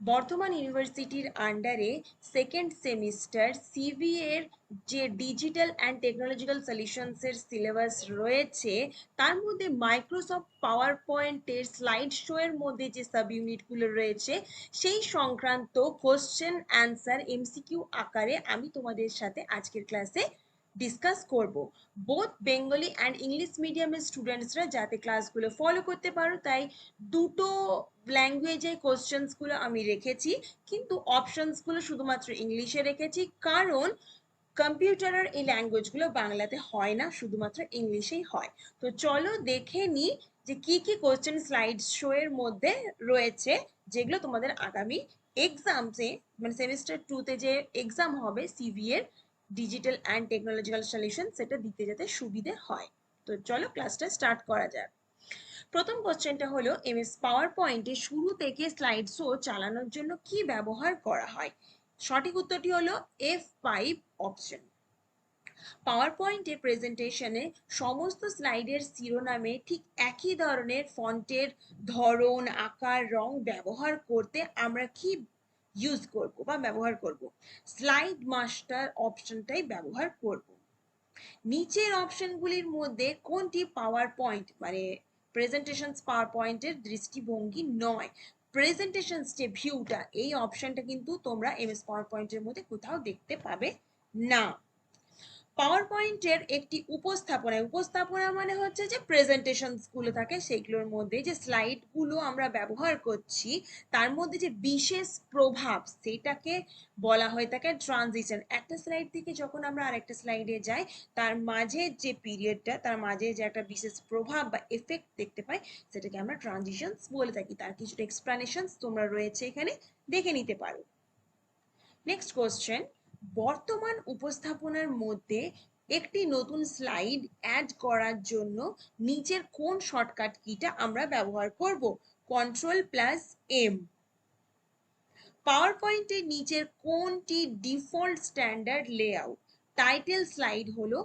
বর্ধমান ইউনিভার্সিটির আন্ডারে second semester CV এর যে ডিজিটাল অ্যান্ড টেকনোলজিক্যাল সলিউশনসের সিলেবাস রয়েছে, তার মধ্যে মাইক্রোসফট পাওয়ার পয়েন্টের স্লাইড শো এর মধ্যে যে সাব ইউনিটগুলো রয়েছে সেই সংক্রান্ত কোশ্চেন অ্যান্সার এমসিকিউ আকারে আমি তোমাদের সাথে আজকের ক্লাসে ডিসকাস করব। বোথ বেঙ্গলি অ্যান্ড ইংলিশ মিডিয়ামের স্টুডেন্টসরা যাতে ক্লাসগুলো ফলো করতে পারো, তাই দুটো ল্যাঙ্গুয়েজে কোশ্চেন্সগুলো আমি রেখেছি, কিন্তু অপশনসগুলো শুধুমাত্র ইংলিশে রেখেছি, কারণ কম্পিউটারের এই ল্যাঙ্গুয়েজগুলো বাংলাতে হয় না, শুধুমাত্র ইংলিশেই হয়। তো চলো দেখে নিই যে কি কি কোশ্চেন স্লাইড শো এর মধ্যে রয়েছে, যেগুলো তোমাদের আগামী এক্সামসে, মানে সেমিস্টার টুতে যে এক্সাম হবে সিভি এর ডিজিটাল অ্যান্ড টেকনোলজিক্যাল সলিউশন, সেটা দিতে যাতে সুবিধে হয়। তো চলো ক্লাসটা স্টার্ট করা যাক। প্রথম কোশ্চেনটা হলো, এমএস পাওয়ার পয়েন্টে শুরু থেকে স্লাইড শো চালানোর জন্য কি ব্যবহার করা হয়? সঠিক উত্তরটি হলো F5 অপশন। পাওয়ার পয়েন্টে প্রেজেন্টেশনে সমস্ত স্লাইডের শিরোনামে ঠিক একই ধরনের ফন্টের ধরন, আকার, রং ব্যবহার করতে আমরা কি ইউজ করব বা ব্যবহার করব? স্লাইড মাস্টার অপশনটাই ব্যবহার করব। নিচের অপশনগুলির মধ্যে কোনটি পাওয়ার পয়েন্ট মানে প্রেজেন্টেশন পাওয়ার পয়েন্টের দৃষ্টিভঙ্গি নয়? প্রেজেন্টেশন যে ভিউটা, এই অপশনটা কিন্তু তোমরা এমএস পাওয়ার পয়েন্টের মধ্যে কোথাও দেখতে পাবে না। পাওয়ার পয়েন্টের একটি উপস্থাপনা মানে হচ্ছে যে প্রেজেন্টেশনস গুলো থাকে, সেগুলোর মধ্যে যে স্লাইড গুলো আমরা ব্যবহার করছি তার মধ্যে যে বিশেষ প্রভাব, সেটাকে বলা হয় থাকে ট্রানজিশন। একটা স্লাইড থেকে যখন আমরা আরেকটা স্লাইডে যাই, তার মাঝে যে পিরিয়ডটা, তার মাঝে যে একটা বিশেষ প্রভাব বা এফেক্ট দেখতে পাই, সেটাকে আমরা ট্রানজিশনস বলে থাকি। তার কিছুটা এক্সপ্লানেশনস তোমরা রয়েছে এখানে, দেখে নিতে পারো। নেক্সট কোশ্চেন, বর্তমান উপস্থাপনার মধ্যে একটি নতুন স্লাইড অ্যাড করার জন্য নিচের কোন শর্টকাট কিটা আমরা ব্যবহার করব? Ctrl+M। পাওয়ার পয়েন্টের নিচের কোনটি default standard layout? Title slide হলো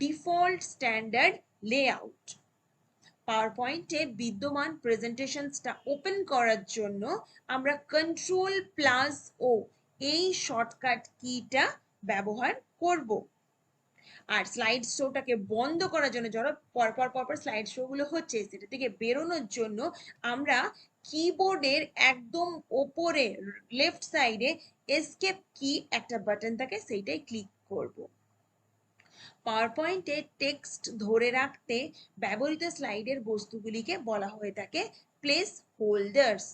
ডিফল্ট স্ট্যান্ডার্ড লেআউট। পাওয়ার পয়েন্টে বিদ্যমান প্রেজেন্টেশনসটা ওপেন করার জন্য আমরা Ctrl+O এই শর্টকাট কিটা ব্যবহার করব। আর স্লাইড শোটাকে বন্ধ করার জন্য, যারা পরপর পরপর স্লাইড শো গুলো হচ্ছে সেটা থেকে বেরোনোর জন্য আমরা কিবোর্ডের একদম ওপরে লেফট সাইডে এসকেপ কি একটা বাটন থাকে, সেইটাই ক্লিক করব। পাওয়ার পয়েন্টে টেক্সট ধরে রাখতে ব্যবহৃত স্লাইডের বস্তুগুলিকে বলা হয়ে থাকে প্লেস হোল্ডার্স।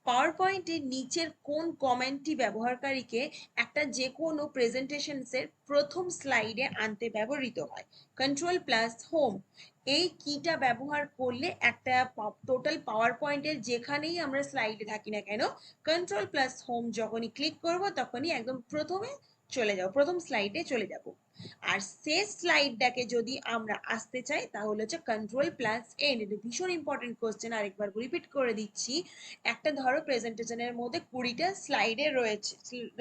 পাওয়ার পয়েন্টের নিচের কোন কমেন্টটি ব্যবহারকারীকে একটা যে কোনো প্রেজেন্টেশনসের প্রথম স্লাইডে আনতে ব্যবহৃত হয়? Ctrl+Home। এই কিটা ব্যবহার করলে একটা টোটাল পাওয়ার পয়েন্টের যেখানেই আমরা স্লাইডে থাকি না কেন, Ctrl+Home যখনই ক্লিক করব তখনই একদম প্রথমে চলে যাব, প্রথম স্লাইডে চলে যাব। আর শেষ স্লাইডটাকে যদি আমরা আসতে চাই তাহলে হচ্ছে Ctrl+N। এটা ভীষণ ইম্পর্টেন্ট কোশ্চেন, আরেকবার রিপিট করে দিচ্ছি। একটা ধরো প্রেজেন্টেশনের মধ্যে 20টা স্লাইডে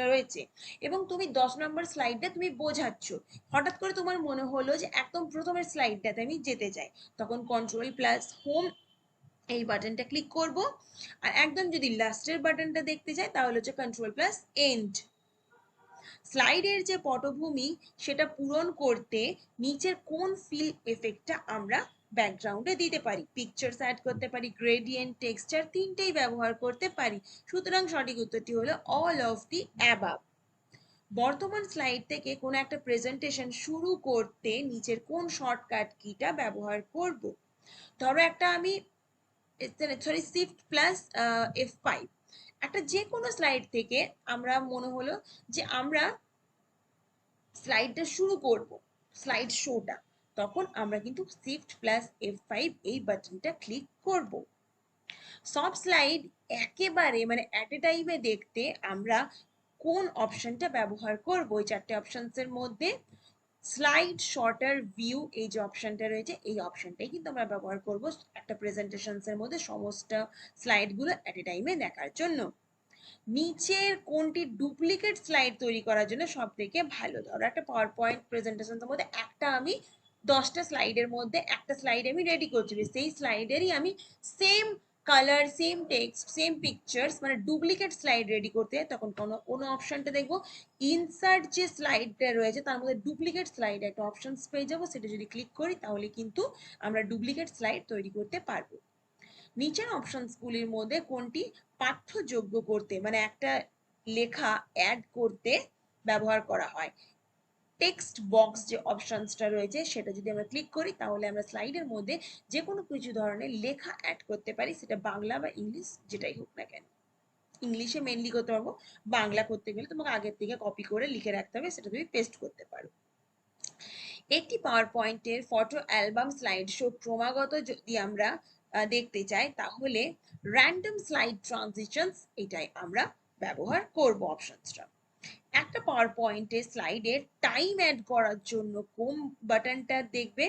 রয়েছে এবং তুমি 10 নম্বর স্লাইডটা তুমি বোঝাচ্ছ, হঠাৎ করে তোমার মনে হলো যে একদম প্রথমের স্লাইডটাতে আমি যেতে চাই, তখন Ctrl+Home এই বাটনটা ক্লিক করব। আর একদম যদি লাস্টের বাটনটা দেখতে চাই তাহলে হচ্ছে Ctrl+End। স্লাইডের যে পটভূমি সেটা পূরণ করতে নিচের কোন ফিল এফেক্টটা আমরা ব্যাকগ্রাউন্ডে দিতে পারি? পিকচার্স অ্যাড করতে পারি, গ্রেডিয়েন্ট, টেক্সচার, তিনটেই ব্যবহার করতে পারি। সুতরাং সঠিক উত্তরটি হলো অল অফ দি অ্যাবাভ। বর্তমান স্লাইড থেকে কোন একটা প্রেজেন্টেশন শুরু করতে নিচের কোন শর্টকাট কিটা ব্যবহার করব? ধরো একটা আমি Shift+F5, একটা যে কোনো স্লাইড থেকে আমরা মনে হলো যে আমরা স্লাইডটা শুরু করব, স্লাইড শোটা, তখন আমরা কিন্তু Shift+F5 এই বাটনটা ক্লিক করব। সব স্লাইড একেবারে মানে অ্যাট এ টাইমে দেখতে আমরা কোন অপশনটা ব্যবহার করব? এই চারটে অপশনসের মধ্যে স্লাইড শর্টার ভিউ এই যে অপশনটা রয়েছে, এই অপশনটাই কিন্তু আমরা ব্যবহার করব একটা প্রেজেন্টেশনসের মধ্যে সমস্ত স্লাইডগুলো অ্যাট এ টাইমে দেখার জন্য। নিচের কোনটি ডুপ্লিকেট স্লাইড তৈরি করার জন্য সব থেকে ভালো? ধরো একটা পাওয়ার পয়েন্ট প্রেজেন্টেশনের মধ্যে একটা আমি 10টা স্লাইডের মধ্যে একটা স্লাইড আমি রেডি করছি, সেই স্লাইডেরই আমি same colour, same text, same pictures, মানে ডুপ্লিকেট স্লাইড রেডি করতে হয়, তখন কোনো অপশনটা দেখবো ইনসার্ট যে স্লাইডটা রয়েছে তার মধ্যে ডুপ্লিকেট স্লাইড একটা অপশনস পেয়ে যাবো, সেটা যদি ক্লিক করি তাহলে কিন্তু আমরা ডুপ্লিকেট স্লাইড তৈরি করতে পারবো। নিচের অপশনসগুলির মধ্যে কোনটি পাঠ্যযোগ্য করতে, মানে একটা লেখা অ্যাড করতে ব্যবহার করা হয়? টেক্সট বক্স যে অপশনসটা রয়েছে সেটা যদি আমরা ক্লিক করি তাহলে আমরা স্লাইডের মধ্যে যে কোনো কিছু ধরনের লেখা অ্যাড করতে পারি, সেটা বাংলা বা ইংলিশ যেটাই হোক না কেন। ইংলিশে মেনলি করতে পারবো, বাংলা করতে গেলে তোমাকে আগের থেকে কপি করে লিখে রাখতে হবে, সেটা তুমি পেস্ট করতে পারো। একটি পাওয়ার পয়েন্টের ফটো অ্যালবাম স্লাইড শো ক্রমাগত যদি আমরা দেখতে চাই তাহলে র্যান্ডম স্লাইড ট্রানজিশনস এটাই আমরা ব্যবহার করব অপশনসটা। একটা পাওয়ার পয়েন্টে স্লাইডে টাইম অ্যাড করার জন্য কোন বাটনটা দেখবে?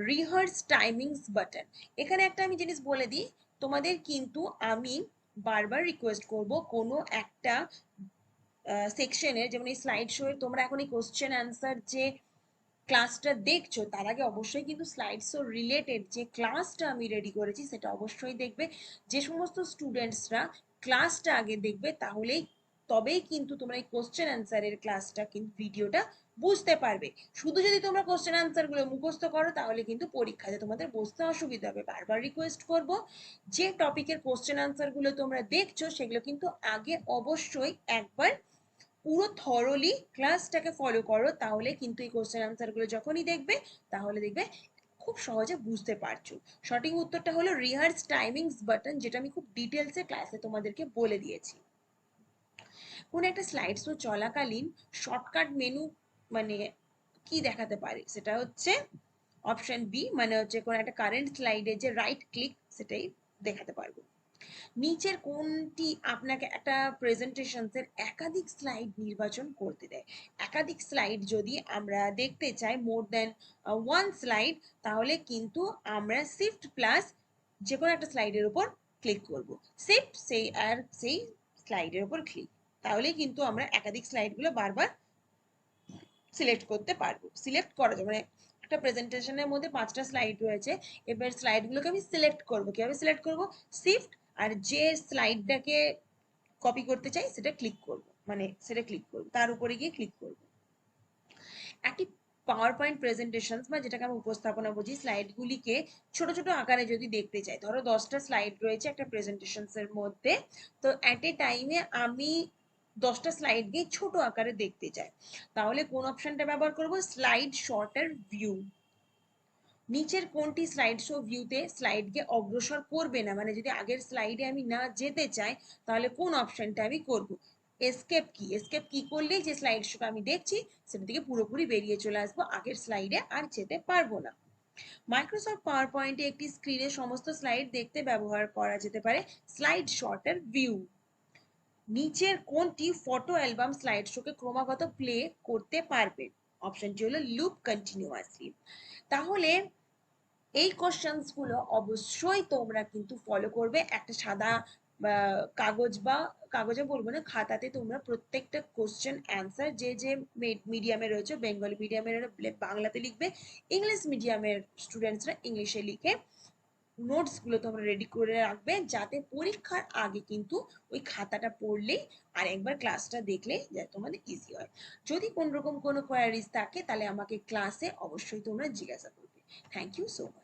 Rehearse timings button. এখানে একটা আমি জিনিস বলে দিই তোমাদের, কিন্তু আমি বারবার রিকোয়েস্ট করব কোনো একটা সেকশনের, যেমন এই স্লাইড শো এর তোমরা এখন এই কোশ্চেন অ্যান্সার যে ক্লাসটা দেখছো তার আগে অবশ্যই কিন্তু স্লাইড শো রিলেটেড যে ক্লাসটা আমি রেডি করেছি সেটা অবশ্যই দেখবে। যে সমস্ত স্টুডেন্টসরা ক্লাসটা আগে দেখবে তাহলেই তবেই কিন্তু তোমরা এই কোশ্চেন অ্যান্সারের ক্লাসটা কিন্তু ভিডিওটা বুঝতে পারবে। শুধু যদি তোমরা কোশ্চেন অ্যান্সার গুলো মুখস্থ করো তাহলে কিন্তু পরীক্ষাতে তোমাদের বুঝতে অসুবিধা হবে। বারবার রিকোয়েস্ট করব যে টপিকের কোশ্চেন অ্যান্সার গুলো তোমরা দেখছো সেগুলো কিন্তু আগে অবশ্যই একবার পুরো থরলি ক্লাসটাকে ফলো করো, তাহলে কিন্তু এই কোশ্চেন আনসার গুলো যখনই দেখবে তাহলে দেখবে খুব সহজে বুঝতে পারছো। সঠিক উত্তরটা হলো রিহার্স টাইমিংস বাটন, যেটা আমি খুব ডিটেলসে ক্লাসে তোমাদেরকে বলে দিয়েছি। কোন একটা স্লাইড শো চলাকালীন শর্টকাট মেনু মানে কি দেখাতে পারে? সেটা হচ্ছে অপশন বি, মানে হচ্ছে কোন একটা কারেন্ট স্লাইডে যে রাইট ক্লিক সেটাই দেখাতে পারবো। নিচের কোনটি আপনাকে একটা প্রেজেন্টেশনসের একাধিক স্লাইড নির্বাচন করতে দেয়? একাধিক স্লাইড যদি আমরা দেখতে চাই, মোর দেন ওয়ান স্লাইড, তাহলে কিন্তু আমরা শিফট প্লাস যে কোনো একটা স্লাইডের উপর ক্লিক করব। শিফট সেই স্লাইডের উপর ক্লিক, তাহলে কিন্তু আমরা একাধিক স্লাইডগুলো বারবার সিলেক্ট করতে পারবো। সিলেক্ট করা যাবে, মানে একটা প্রেজেন্টেশনের মধ্যে 5টা স্লাইড রয়েছে, এবার স্লাইডগুলোকে আমি সিলেক্ট করব। কিভাবে সিলেক্ট করব? শিফট আর যে স্লাইডটাকে কপি করতে চাই সেটা ক্লিক করব, মানে সেটা ক্লিক করব, তার উপরে গিয়ে ক্লিক করব। একটি পাওয়ার পয়েন্ট প্রেজেন্টেশন বা যেটাকে আমি উপস্থাপনা বুঝি, স্লাইডগুলিকে ছোট ছোট আকারে যদি দেখতে চাই, ধরো 10টা স্লাইড রয়েছে একটা প্রেজেন্টেশনস এর মধ্যে, তো অ্যাট এ টাইমে আমি 10টা স্লাইডকে ছোট আকারে দেখতে চাই, তাহলে কোন অপশনটা ব্যবহার করব? Slide shorter view. নিচের কোনটি স্লাইড শো ভিউতে স্লাইডকে অগ্রসর করবে না, মানে যদি আগের স্লাইডে আমি না যেতে চাই তাহলে কোন অপশনটা আমি করব? এসকেপ কি। এসকেপ কি করলেই যে স্লাইড শোটা আমি দেখছি সেটা থেকে পুরোপুরি বেরিয়ে চলে আসবো, আগের স্লাইডে আর যেতে পারবো না। মাইক্রোসফট পাওয়ার পয়েন্টে একটি স্ক্রিনে সমস্ত স্লাইড দেখতে ব্যবহার করা যেতে পারে স্লাইড শর্টার ভিউ। নিচের কোনটি ফটো অ্যালবাম স্লাইড শোকে ক্রমাগত প্লে করতে পারবে? অপশনটি হলো লুপ কন্টিনিউয়াসলি। তাহলে এই কোশ্চেন্স গুলো অবশ্যই তোমরা কিন্তু ফলো করবে। একটা সাদা কাগজ বা কাগজে বলবো না, খাতাতে তোমরা প্রত্যেকটা কোশ্চেন অ্যান্সার যে যে মিডিয়ামে রয়েছে, বেঙ্গলি মিডিয়ামের বাংলাতে লিখবে, ইংলিশ মিডিয়ামের স্টুডেন্টসরা ইংলিশে লিখে নোটস গুলো তোমরা রেডি করে রাখবে, যাতে পরীক্ষার আগে কিন্তু ওই খাতাটা পড়লেই আর একবার ক্লাসটা দেখলে যাতে তোমাদের ইজি হয়। যদি কোন রকম কোনো কোয়ারিজ থাকে তাহলে আমাকে ক্লাসে অবশ্যই তোমরা জিজ্ঞাসা করবে। Thank you so much.